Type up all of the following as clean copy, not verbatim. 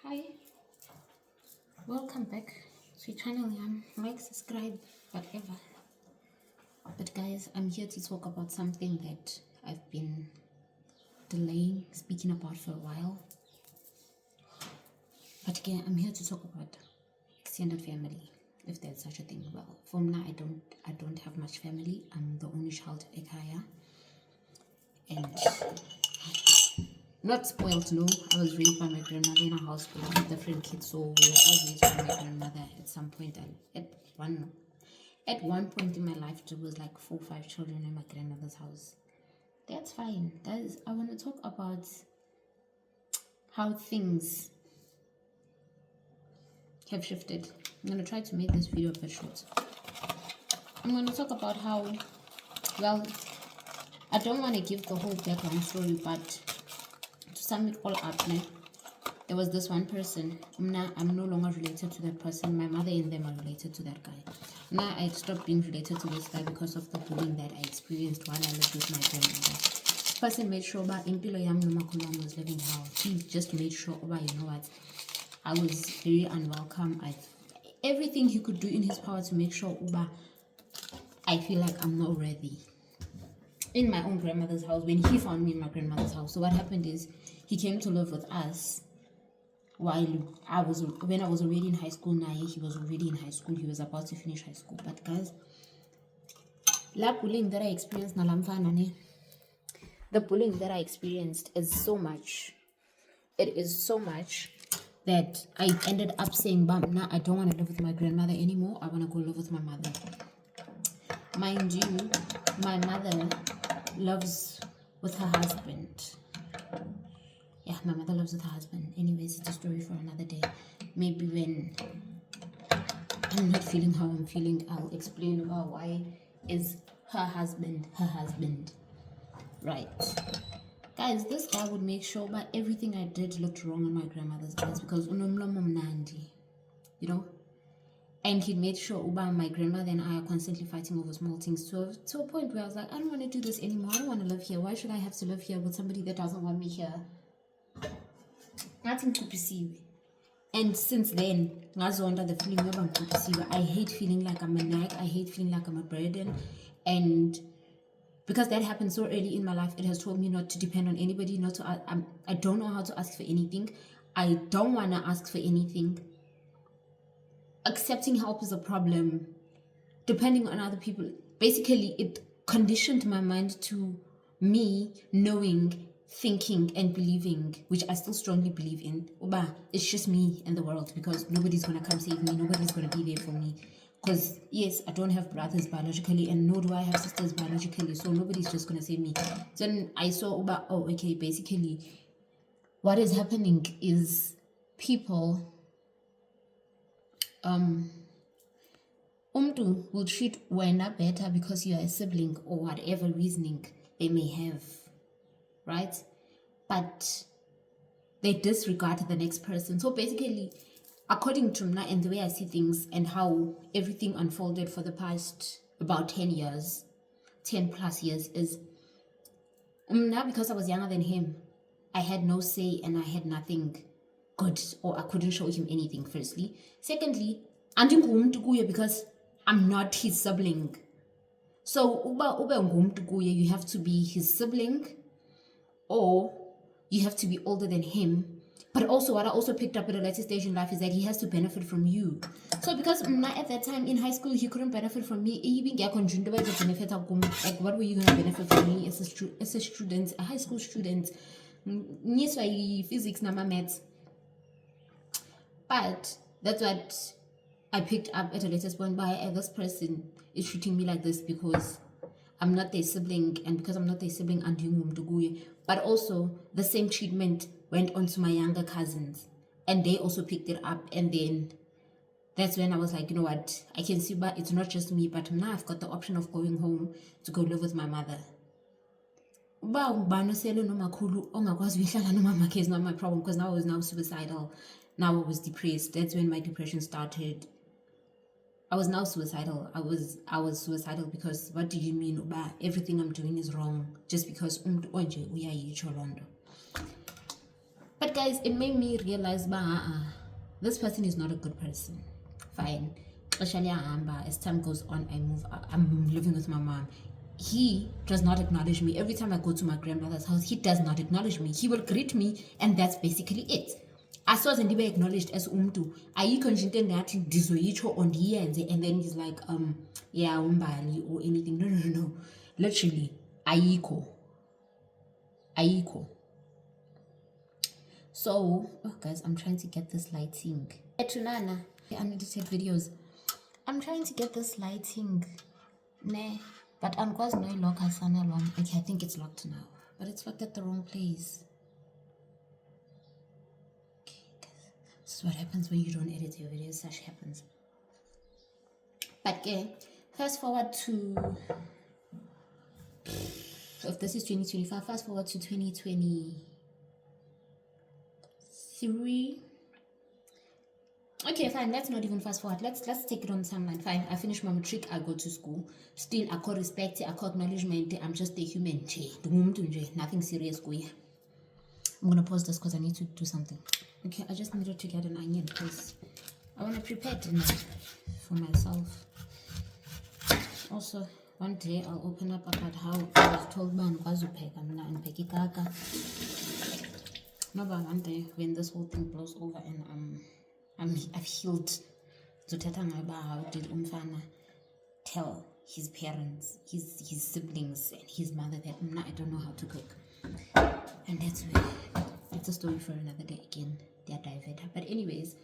Hi, welcome back to your channel. Like, subscribe, whatever. But guys, I'm here to talk about something that I've been delaying speaking about for a while. But again, I'm here to talk about extended family, if there's such a thing. Well, for now, I don't have much family. I'm the only child at Ekaya, and not spoiled. No, I was raised by my grandmother in a house full of different kids, so we were all raised by my grandmother at some point. And at one point in my life, there was like 4 or 5 children in my grandmother's house. That's fine, guys. I want to talk about how things have shifted. I'm going to try to make this video a bit short. I'm going to talk about how, well, I don't want to give the whole background story, but to sum it all up, there was this one person. I'm no longer related to that person. My mother and them are related to that guy. Now I stopped being related to this guy because of the bullying that I experienced while I lived with my grandmother. This person made sure that Impilo Yam Numakulam was living how. He just made sure that, you know what, I was very unwelcome. Everything he could do in his power to make sure I feel like I'm not worthy. In my own grandmother's house, when he found me in my grandmother's house. So what happened is he came to live with us while when I was already in high school. Now he was already in high school. He was about to finish high school. But guys, the bullying that I experienced is so much. It is so much that I ended up saying, "Bam, now I don't want to live with my grandmother anymore. I want to go live with my mother." Mind you, my mother lives with her husband. Yeah, my mother lives with her husband. Anyways, it's a story for another day. Maybe when I'm not feeling how I'm feeling, I'll explain about why is her husband, right? Guys, this guy would make sure that everything I did looked wrong in my grandmother's eyes because you know, and he made sure my grandmother and I are constantly fighting over small things to a point where I was like, I don't want to do this anymore. I don't want to live here. Why should I have to live here with somebody that doesn't want me here? Nothing to perceive. And since then, under the feeling of I hate feeling like I'm a nag. I hate feeling like I'm a burden. And because that happened so early in my life, it has told me not to depend on anybody, not to I don't know how to ask for anything. I don't want to ask for anything. Accepting help is a problem. Depending on other people. Basically, it conditioned my mind to me knowing, thinking, and believing, which I still strongly believe in. It's just me and the world because nobody's going to come save me. Nobody's going to be there for me. Because, yes, I don't have brothers biologically, and nor do I have sisters biologically, so nobody's just going to save me. Then I saw, okay, basically, what is happening is people, Umdu will treat wena better because you are a sibling or whatever reasoning they may have, right? But they disregard the next person. So basically, according to Mna and the way I see things and how everything unfolded for the past about 10 plus years is Mna, because I was younger than him, I had no say and I had nothing good, or I couldn't show him anything, firstly. Secondly, because I'm not his sibling. So you have to be his sibling or you have to be older than him. But also what I also picked up at a later stage in life is that he has to benefit from you. So because at that time in high school he couldn't benefit from me, like what were you gonna benefit from me as a student, a high school student? Yes, physics, maths. But that's what I picked up at a later point. By this person is treating me like this because I'm not their sibling, and because I'm not their sibling, I'm doing. But also the same treatment went on to my younger cousins, and they also picked it up. And then that's when I was like, you know what, I can see, but it's not just me, but now I've got the option of going home to go live with my mother. Is not my problem, because now I was now suicidal. Now I was depressed. That's when my depression started. I was now suicidal. I was suicidal because what do you mean everything I'm doing is wrong just because But guys, it made me realize this person is not a good person. Fine. As time goes on, I'm living with my mom. He does not acknowledge me. Every time I go to my grandmother's house, he does not acknowledge me. He will greet me, and that's basically it. As soon as be acknowledged as umtu, ayikho nje into engathi ndizoyitsho or ndiyenze, and then he's like, yeah, umbali or anything. No. Literally, ayikho. So, guys, I'm trying to get this lighting. Tunana, unedited videos. I'm trying to get this lighting. Nah, but was no lock sana long. Okay, I think it's locked now, but it's locked at the wrong place. Okay, guys, this is what happens when you don't edit your videos. Such happens. But yeah, fast forward to. If this is 2025, fast forward to 2023. Okay, fine. Let's not even fast forward. Let's take it on the timeline. Fine. I finish my matric. I go to school. Still, I call respect. I call acknowledgement. I'm just a human. Nothing serious. I'm gonna pause this because I need to do something. Okay, I just needed to get an onion because I want to prepare dinner for myself. Also, one day I'll open up about how I was told man no, but one day when this whole thing blows over and I've healed, how did umfana tell his parents, his siblings and his mother that I don't know how to cook. And that's a story for another day again. They are diverted. But anyways,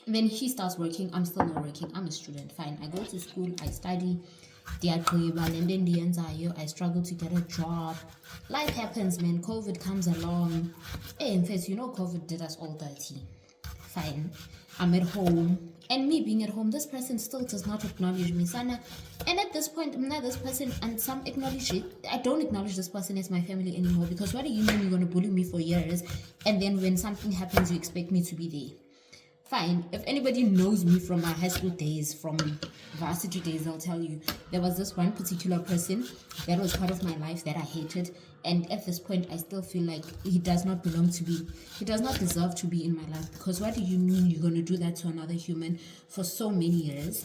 when he starts working, I'm still not working. I'm a student. Fine. I go to school, I study. And then the ends I struggle to get a job. Life happens, man. COVID comes along. Hey, in fact, COVID did us all dirty. Fine. I'm at home. And me being at home, this person still does not acknowledge me, Sana. And at this point, I'm not this person, and some acknowledge it. I don't acknowledge this person as my family anymore, because what do you mean you're going to bully me for years, and then when something happens, you expect me to be there? Fine. If anybody knows me from my high school days, from varsity days, I'll tell you, there was this one particular person that was part of my life that I hated. And at this point, I still feel like he does not deserve to be in my life. Because what do you mean you're going to do that to another human for so many years?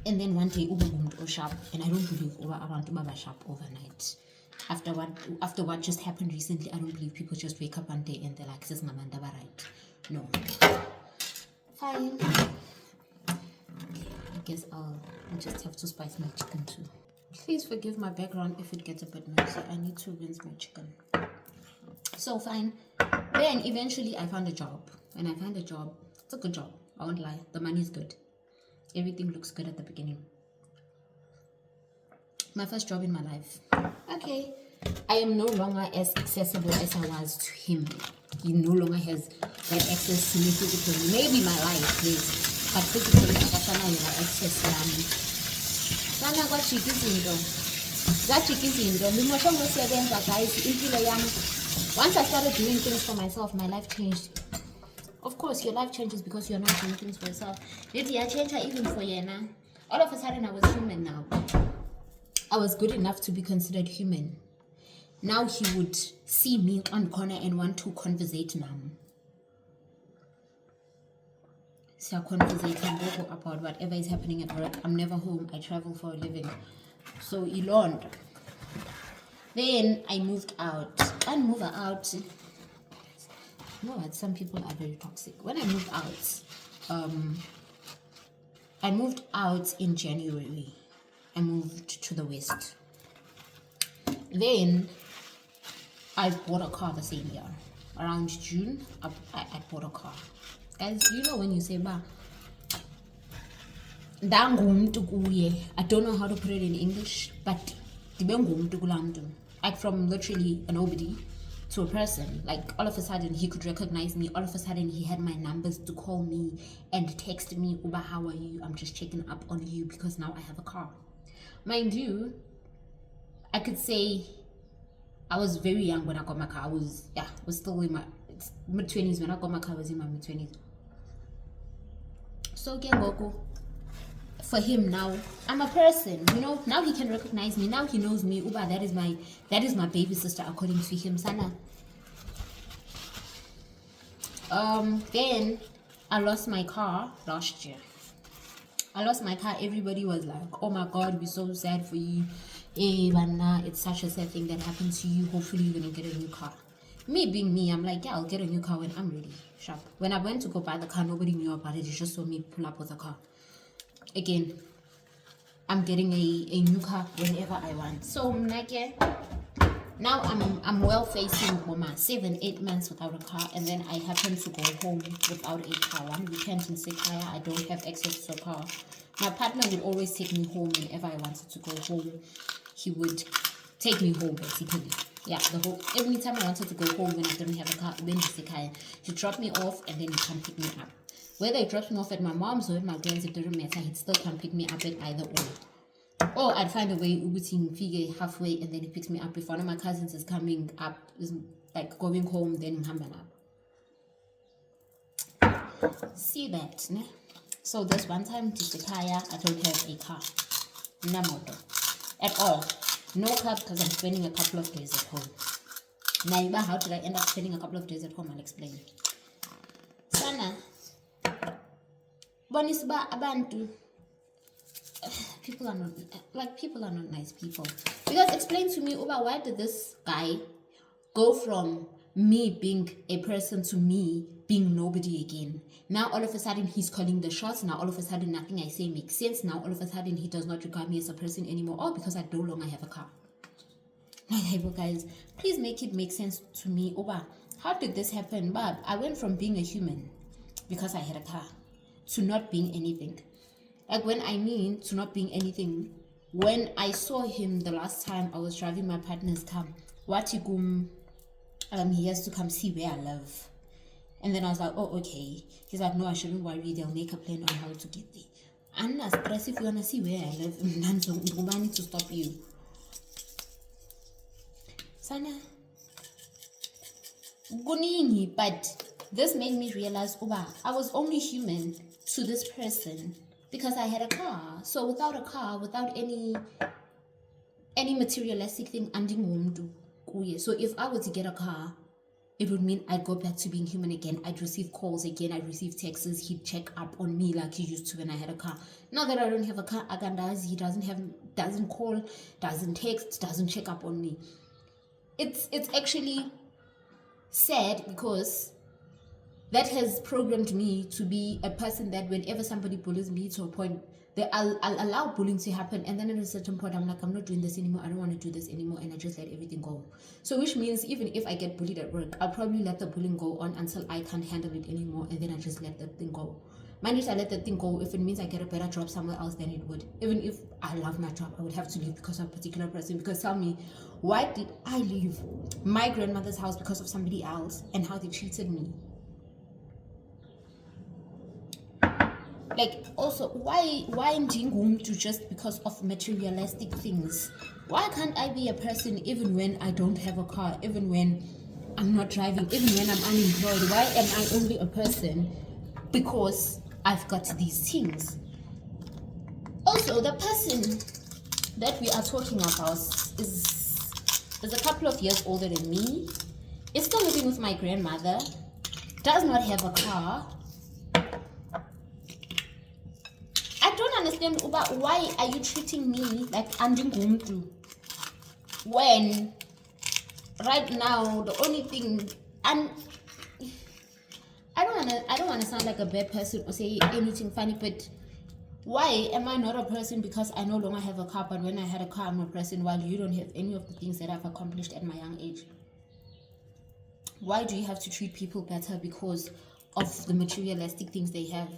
And then one day, Uber moved sharp. And I don't believe Uber sharp overnight. After what just happened recently, I don't believe people just wake up one day and they're like, this is Namanda right. No. Fine. Okay, I guess I'll just have to spice my chicken too. Please forgive my background if it gets a bit noisy. I need to rinse my chicken. So fine. Then eventually I found a job. When I find a job, it's a good job. I won't lie. The money's good. Everything looks good at the beginning. My first job in my life. Okay. I am no longer as accessible as I was to him. He no longer has that access to me physically. Maybe my life, yes. But physically, I can't have access to me. Once I started doing things for myself, my life changed. Of course, your life changes because you're not doing things for yourself. Maybe I changed even for Yena. All of a sudden, I was human now. I was good enough to be considered human. Now he would see me on corner and want to conversate now. So conversate about whatever is happening at work. I'm never home. I travel for a living. So Elon. Then I moved out. And move out. You know what? Some people are very toxic. When I moved out in January. I moved to the West. Then I bought a car the same year. Around June, I bought a car. Guys, you know when you say, I don't know how to put it in English, but like from literally a nobody to a person. Like all of a sudden he could recognize me. All of a sudden he had my numbers to call me and text me, Uba, how are you? I'm just checking up on you because now I have a car. Mind you, I could say I was very young when I got my car. I was still in my mid-20s. When I got my car, I was in my mid-20s. So again, Goku, for him now, I'm a person, you know. Now he can recognize me. Now he knows me. Uba, that is my baby sister according to him. Sana. Then I lost my car last year. I lost my car. Everybody was like, "Oh my God, we're so sad for you. Hey, Vanna, it's such a sad thing that happened to you. Hopefully, you're gonna get a new car." Me being me, I'm like, "Yeah, I'll get a new car when I'm ready." Sharp. When I went to go buy the car, nobody knew about it. They just saw me pull up with a car. Again, I'm getting a new car whenever I want. So, now I'm well facing for my 7-8 months without a car, and then I happen to go home without a car. One weekend in Sekhaya, I don't have access to a car. My partner would always take me home whenever I wanted to go home. He would take me home basically. Yeah, every time I wanted to go home when I didn't have a car, then he dropped me off and then he come pick me up. Whether he drops me off at my mom's or at my parents, it didn't matter. He'd still come pick me up at either or I'd find a way to figure halfway and then he picks me up. If one of my cousins is coming up, is like going home, then I'm up. See that, ne? So this one time to Sekhaya, I don't have a car. No motor. At all. No car because I'm spending a couple of days at home. Now, how did I end up spending a couple of days at home? I'll explain. Sana. Bonisba abantu. People are not nice people. Because explain to me, Uba, why did this guy go from me being a person to me being nobody again? Now all of a sudden he's calling the shots. Now all of a sudden nothing I say makes sense. Now all of a sudden he does not regard me as a person anymore. All because I no longer have a car. Now, guys, please make it make sense to me. Uba, how did this happen? But I went from being a human because I had a car to not being anything. Like when I mean to not being anything, when I saw him the last time I was driving my partner's car, he has to come see where I live. And then I was like, oh, okay. He's like, no, I shouldn't worry. They'll make a plan on how to get there. I'm not stressed if you want to see where I live. I need to stop you. Sana. Guningi, but this made me realize, I was only human to this person because I had a car. So without a car, without any materialistic thing, so if I were to get a car, it would mean I'd go back to being human again. I'd receive calls again. I'd receive texts. He'd check up on me like he used to when I had a car. Now that I don't have a car, he doesn't call, doesn't text, doesn't check up on me. It's actually sad because that has programmed me to be a person that whenever somebody bullies me to a point, I'll allow bullying to happen, and then at a certain point I'm like, I'm not doing this anymore, I don't want to do this anymore, and I just let everything go. So which means even if I get bullied at work, I'll probably let the bullying go on until I can't handle it anymore, and then I just let that thing go. Mind if I let that thing go, if it means I get a better job somewhere else, then it would. Even if I love my job, I would have to leave because of a particular person. Because tell me, why did I leave my grandmother's house because of somebody else and how they treated me? Like, also, why Njingumtu just because of materialistic things? Why can't I be a person even when I don't have a car, even when I'm not driving, even when I'm unemployed? Why am I only a person because I've got these things? Also, the person that we are talking about is a couple of years older than me, is still living with my grandmother, does not have a car. I don't understand, why are you treating me like Andingumtu when right now the only thing, and I don't want to sound like a bad person or say anything funny, but why am I not a person because I no longer have a car, but when I had a car I'm a person, while you don't have any of the things that I've accomplished at my young age? Why do you have to treat people better because of the materialistic things they have?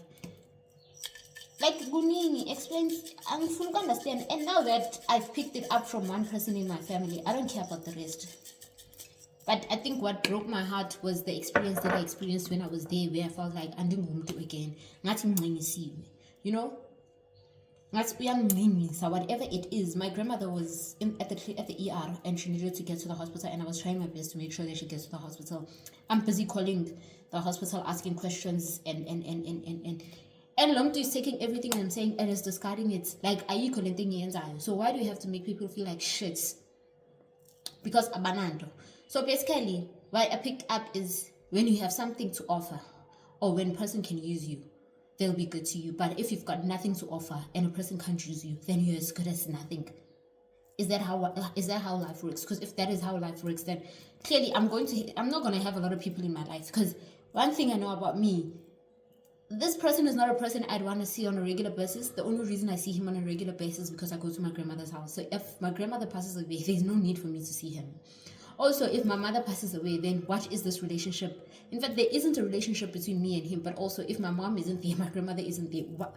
Like Gunini explains, I'm fully understand. And now that I've picked it up from one person in my family, I don't care about the rest. But I think what broke my heart was the experience that I experienced when I was there, where I felt like I'm doing again. You know? So whatever it is, my grandmother was at the ER and she needed to get to the hospital, and I was trying my best to make sure that she gets to the hospital. I'm busy calling the hospital, asking questions, and And Lomto is taking everything I'm saying and is discarding it. Like, are you collecting yenzayo? So why do you have to make people feel like shit? Because abanando. So basically, what I picked up is when you have something to offer, or when a person can use you, they'll be good to you. But if you've got nothing to offer and a person can't use you, then you're as good as nothing. Is that how life works? Because if that is how life works, then clearly I'm not gonna have a lot of people in my life. Because one thing I know about me, this person is not a person I'd want to see on a regular basis. The only reason I see him on a regular basis is because I go to my grandmother's house. So if my grandmother passes away, there's no need for me to see him. Also, if my mother passes away, then what is this relationship? In fact, there isn't a relationship between me and him. But also, if my mom isn't there, my grandmother isn't there. What?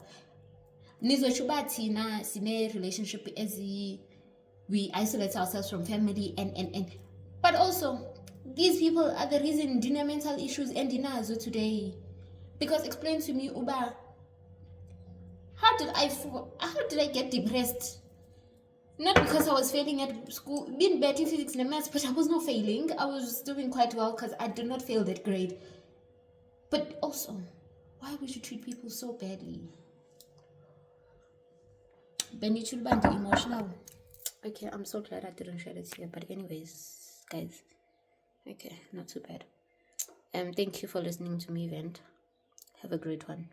Relationship as we isolate ourselves from family and but also these people are the reason Dina mental issues and Dinazo today. Because explain to me, Uba, how did I get depressed? Not because I was failing at school, being bad in physics and maths, but I was not failing. I was doing quite well because I did not fail that grade. But also, why would you treat people so badly? Ben, you should be emotional. Okay, I'm so glad I didn't share this here. But anyways, guys, okay, not too bad. Thank you for listening to me vent. Have a great one.